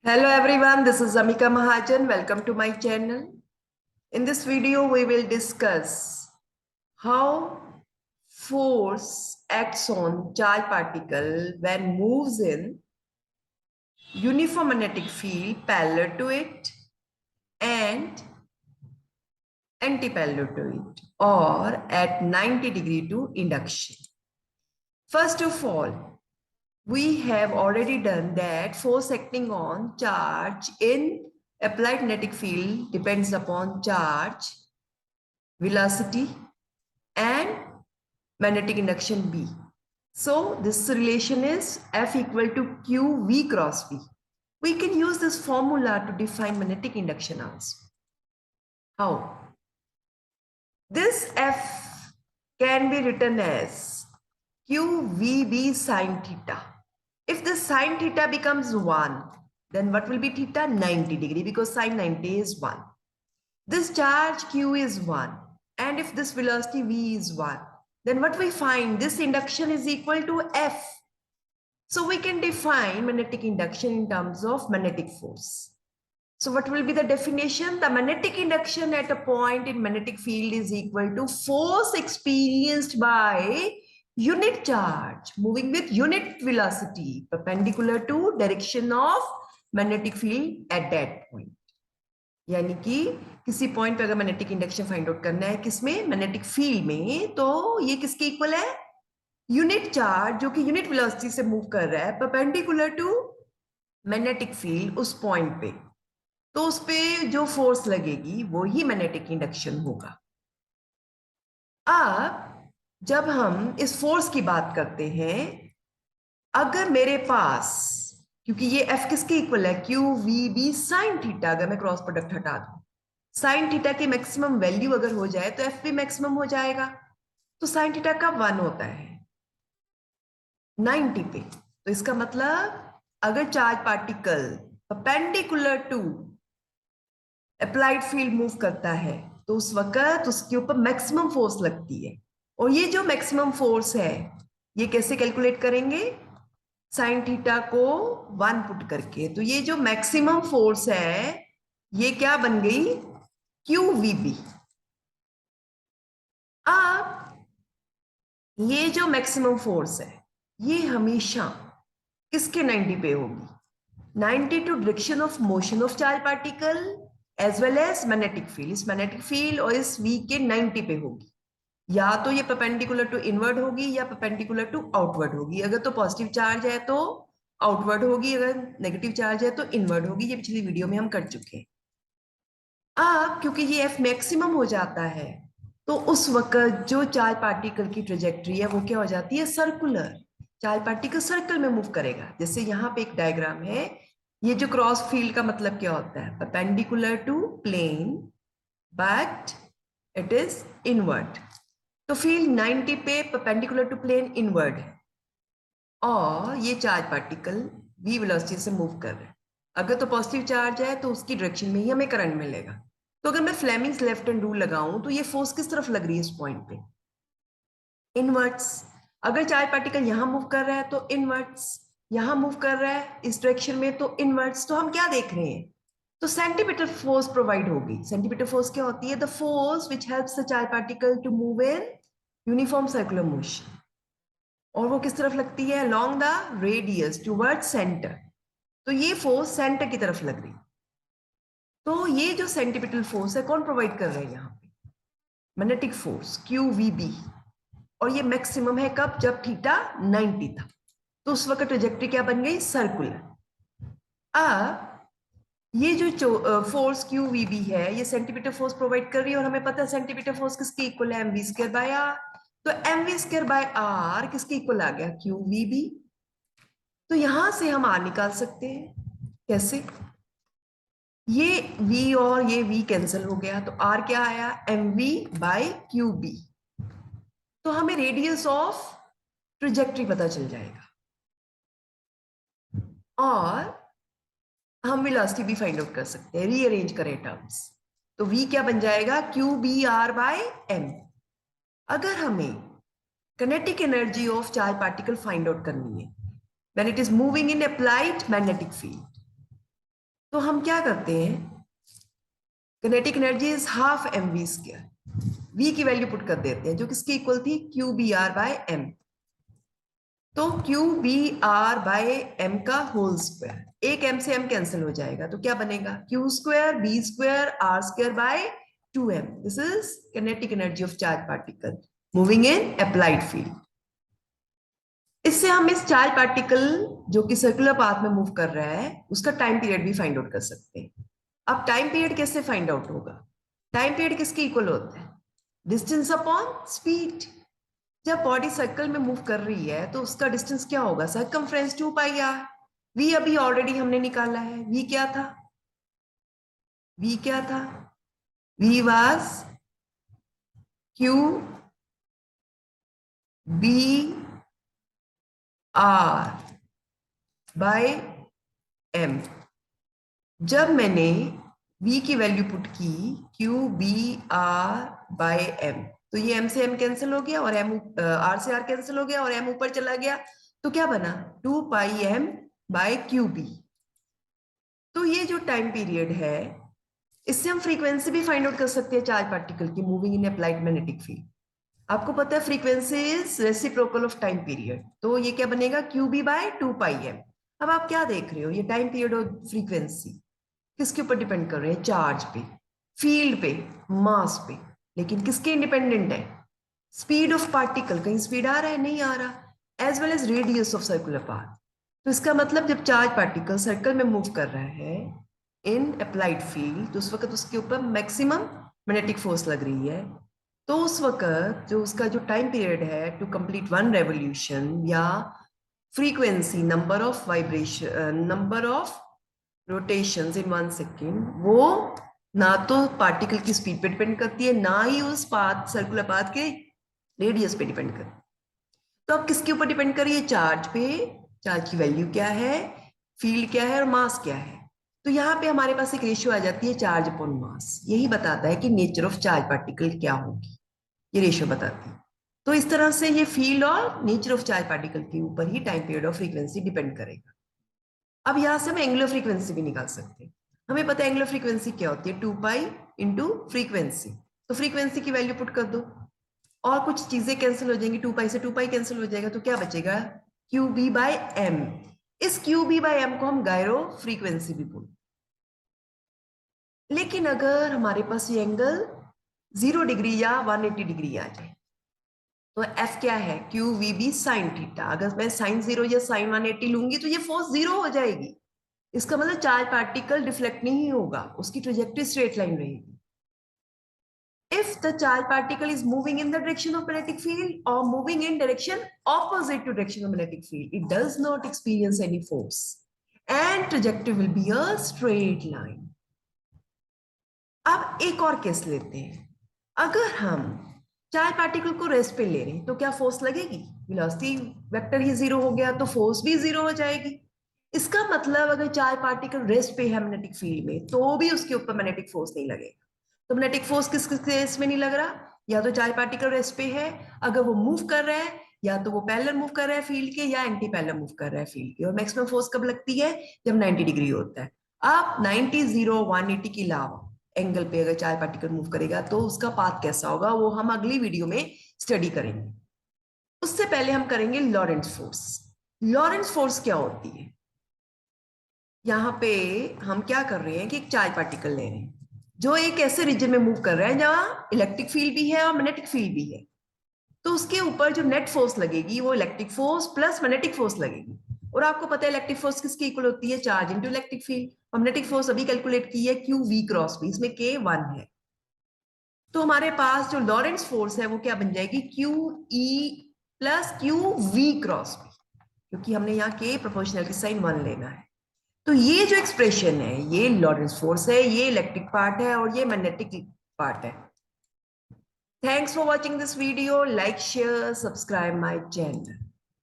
Hello everyone, this is Amika Mahajan. Welcome to my channel. In this video, we will discuss how force acts on charge particle when moves in uniform magnetic field parallel to it and anti-parallel to it or at 90 degree to induction. First of all, we have already done that force acting on charge in applied magnetic field depends upon charge, velocity, and magnetic induction B. So this relation is F equal to Q V cross V. We can use this formula to define magnetic induction also. How? This F can be written as QVB sine theta. If the sine theta becomes 1, then what will be theta? 90 degree, because sine 90 is 1. This charge Q is 1. And if this velocity V is 1, then what we find? This induction is equal to F. So we can define magnetic induction in terms of magnetic force. So what will be the definition? The magnetic induction at a point in magnetic field is equal to force experienced by unit charge moving with unit velocity perpendicular to direction of magnetic field at that point. यानी कि किसी point पे अगर magnetic induction find out करना है किसमें, magnetic field में, तो ये किसके इक्वल है? यूनिट चार्ज जो कि यूनिट वेलोसिटी से मूव कर रहा है परपेंडिकुलर टू मैग्नेटिक फील्ड उस पॉइंट पे, तो उस पे जो फोर्स लगेगी वो ही मैग्नेटिक इंडक्शन होगा। अब जब हम इस फोर्स की बात करते हैं, अगर मेरे पास, क्योंकि ये F किसके इक्वल है? Q V B sine theta, अगर मैं क्रॉस प्रोडक्ट हटा दूं, साइन थीटा की मैक्सिमम वैल्यू अगर हो जाए तो F भी मैक्सिमम हो जाएगा। तो साइन थीटा का 1 होता है 90 पे। तो इसका मतलब अगर charge particle perpendicular to applied field move करता है तो उस वक्त उसके ऊपर मैक्सिमम फोर्स लगती है। और ये जो मैक्सिमम फोर्स है ये कैसे कैलकुलेट करेंगे? साइन थीटा को 1 पुट करके। तो ये जो मैक्सिमम फोर्स है ये क्या बन गई? Q V B. अब ये जो मैक्सिमम फोर्स है ये हमेशा किसके 90 पे होगी? 90 to direction of motion of charge particle as well as magnetic field. इस मैग्नेटिक फील्ड और इस वी के 90 पे होगी। या तो ये परपेंडिकुलर टू इनवर्ड होगी या परपेंडिकुलर टू आउटवर्ड होगी। अगर तो पॉजिटिव चार्ज है तो आउटवर्ड होगी, अगर नेगेटिव चार्ज है तो इनवर्ड होगी। ये पिछली वीडियो में हम कर चुके हैं। अब क्योंकि ये एफ मैक्सिमम हो जाता है तो उस वक्त जो चार्ज पार्टिकल की ट्रेजेक्ट्री है वो क्या हो जाती है? सर्कुलर। चार्ज पार्टिकल सर्कल में मूव करेगा। जैसे यहाँ पे एक डायग्राम है, ये जो क्रॉस फील्ड का मतलब क्या होता है? Perpendicular to plane but it is inward. तो फील्ड 90 पे परपेंडिकुलर टू प्लेन इनवर्ड है और ये चार्ज पार्टिकल v वेलोसिटी से मूव कर रहे हैं। अगर तो पॉजिटिव चार्ज है तो उसकी डायरेक्शन में ही हमें करंट मिलेगा। तो अगर मैं फ्लेमिंग्स लेफ्ट हैंड रूल लगाऊं तो ये फोर्स किस तरफ लग रही है इस पॉइंट पे? इनवर्ट्स। अगर चार्ज पार्टिकल यहां मूव कर रहा है तो इनवर्ट्स, यहां मूव कर रहा है इस डायरेक्शन में तो इनवर्ट्स। तो हम क्या देख रहे हैं? तो सेंटीमीटर फोर्स प्रोवाइड होगी। सेंटीमीटर फोर्स क्या होती है? The force which helps the charge particle to move in uniform circular motion. और वो किस तरफ लगती है? Along the radius toward centre. तो ये फोर्स सेंटर की तरफ लग रही। तो ये जो सेंटीपिटल फोर्स है कौन प्रोवाइड कर रहा है यहाँ पे? Magnetic force Q V B. और ये मैक्सिमम है कब? जब थीटा 90 था। तो उस वक्त ट्रेजेक्ट्री क्या बन गई? सर्कुलर। अब ये जो फोर्स क्यू वी बी है ये सेंटीमीटर फोर्स प्रोवाइड कर रही है और हमें पता है सेंटीमीटर फोर्स किसके इक्वल है? M V square by R. तो M V square by R किसके इक्वल आ गया? Q V B. तो यहां से हम आर निकाल सकते हैं। कैसे? ये v और ये v कैंसिल हो गया तो r क्या आया? M V by Q B. तो हमें रेडियस ऑफ ट्रेजेक्ट्री पता चल जाएगा और हम वेलोसिटी भी फाइंड आउट कर सकते हैं। रीअरेंज करें टर्म्स तो v क्या बन जाएगा? Q B R by M. अगर हमें kinetic energy of charge particle find out करनी है when it is moving in applied magnetic field, तो हम क्या करते हैं, kinetic energy is half mv square, v की वैल्यू पुट कर देते हैं जो किसकी इक्वल थी, QBR बाय m। तो QBR बाय m का होल स्क्वायर, एक m से m कैंसिल हो जाएगा तो क्या बनेगा, Q square B square R square by 2m। This is kinetic energy of charge particle moving in applied field. इससे हम इस चार्ज पार्टिकल जो कि सर्कुलर पाथ में मूव कर रहा है उसका टाइम पीरियड भी फाइंड आउट कर सकते हैं। अब टाइम पीरियड कैसे फाइंड आउट होगा, टाइम पीरियड किसके इक्वल होता है, डिस्टेंस अपॉन स्पीड। जब बॉडी सर्कल में मूव कर रही है तो उसका डिस्टेंस क्या होगा, सर्कमफ्रेंस 2πr। v अभी ऑलरेडी हमने निकाला है, v क्या था, v क्या था, v was q b r by m। जब मैंने v की वैल्यू पुट की QBR बाय m, तो ये m से m कैंसिल हो गया और m r से r कैंसिल हो गया और m ऊपर चला गया, तो क्या बना 2πm बाय QB। तो ये जो टाइम पीरियड है इससे हम फ्रीक्वेंसी भी फाइंड आउट कर सकते हैं चार्ज पार्टिकल की moving in applied magnetic field. आपको पता है frequency is reciprocal of time period, तो ये क्या बनेगा QB बाय 2πm। अब आप क्या देख रहे हो, ये टाइम पीरियड और फ्रीक्वेंसी किसके ऊपर डिपेंड कर रहे हैं, चार्ज पे, फील्ड पे, मास पे। लेकिन किसके इंडिपेंडेंट है, स्पीड ऑफ पार्टिकल, कहीं स्पीड आ रहा है नहीं आ रहा, as well as radius of circular path. तो इसका मतलब जब चार्ज पार्टिकल सर्कल में मूव कर रहा है इन अप्लाइड फील्ड तो उस वक्त उसके ऊपर मैक्सिमम मैग्नेटिक फोर्स लग रही है। तो उस वक्त जो उसका जो टाइम पीरियड है टू कंप्लीट वन रेवोल्यूशन या frequency, number of vibration, number of rotations in 1 second, वो ना तो पार्टिकल की स्पीड पे डिपेंड करती है ना ही उस पाथ, सर्कुलर पाथ के रेडियस पे डिपेंड करती है। तो अब किसके ऊपर डिपेंड कर रही है, चार्ज पे, चार्ज की वैल्यू क्या है, फील्ड क्या है और मास क्या है। तो यहाँ पे हमारे पास एक रेशियो आ जाती है चार्ज अपॉन मास, यही बताता है कि नेचर ऑफ चार्ज पार्टिकल क्या होगी, ये रेशियो बताती है। तो इस तरह से ये फील्ड और नेचर ऑफ चार्ज पार्टिकल के ऊपर ही टाइम पीरियड और फ्रीक्वेंसी डिपेंड करेगा। अब यहां से हम एंगुलर फ्रीक्वेंसी भी निकाल सकते हैं। हमें पता है एंगुलर फ्रीक्वेंसी क्या होती है, 2π इंटू फ्रीक्वेंसी। तो फ्रीक्वेंसी की वैल्यू पुट कर दो और कुछ चीजें कैंसिल हो जाएंगी, 2π से 2π कैंसिल हो जाएगा तो क्या बचेगा, QB बाय m। इस QB बाय m को हम गायरो फ्रीक्वेंसी भी बोलते। लेकिन अगर हमारे पास ये एंगल 0 डिग्री या 180 डिग्री आ जाए तो F क्या है, QVB साइन थीटा। अगर मैं साइन 0 या साइन 180 लूंगी तो ये फोर्स 0 हो जाएगी। इसका मतलब चार्ज पार्टिकल डिफ्लेक्ट नहीं होगा, उसकी ट्रेजेक्टरी स्ट्रेट लाइन रहेगी। If the charge particle is moving in the direction of magnetic field or moving in direction opposite to direction of magnetic field, it does not experience any force and trajectory will be a straight line. अब एक और case लेते हैं, अगर हम charge particle को rest पे ले रहे हैं तो क्या फोर्स लगेगी, वेलोसिटी वेक्टर ही 0 हो गया तो फोर्स भी 0 हो जाएगी। इसका मतलब अगर चार्ज पार्टिकल रेस्ट पे है मैग्नेटिक फील्ड में तो भी उसके ऊपर मैग्नेटिक फोर्स नहीं लगेगा। तो मैग्नेटिक फोर्स किस किस केस में नहीं लग रहा, या तो चार्ज पार्टिकल रेस्ट पे है, अगर वो मूव कर रहा है या तो वो पैरेलल मूव कर रहा है फील्ड के या एंटी पैरेलल मूव कर रहा है फील्ड के। और मैक्सिमम फोर्स कब लगती है, जब 90 डिग्री होता है। अब 90, 0, 180 के अलावा एंगल पे अगर चार्ज पार्टिकल मूव करेगा तो उसका पाथ कैसा होगा वो हम अगली वीडियो में स्टडी करेंगे। उससे पहले हम करेंगे लॉरेंट्ज फोर्स। लॉरेंट्ज फोर्स क्या होती है, यहाँ पे हम क्या कर रहे हैं कि एक चार्ज पार्टिकल ले रहे हैं जो एक ऐसे रीजन में मूव कर रहा है जहां इलेक्ट्रिक फील्ड भी है और मैग्नेटिक फील्ड भी है। तो उसके ऊपर जो नेट फोर्स लगेगी वो electric force plus magnetic force लगेगी। और आपको पता है इलेक्ट्रिक फोर्स किसकी इक्वल होती है, चार्ज इंटू इलेक्ट्रिक फील्ड। और मैग्नेटिक फोर्स अभी कैलकुलेट की है QV क्रॉस V, इसमें K 1 है। तो हमारे पास जो लॉरेंट्ज फोर्स है वो क्या बन जाएगी, QE plus QV cross V, क्योंकि हमने यहाँ K प्रोपोर्शनल की साइन 1 लेना है। तो ये जो एक्सप्रेशन है ये लॉरेंट्ज फोर्स है, ये इलेक्ट्रिक पार्ट है और ये मैग्नेटिक पार्ट है। Thanks for watching this video, like share subscribe my channel.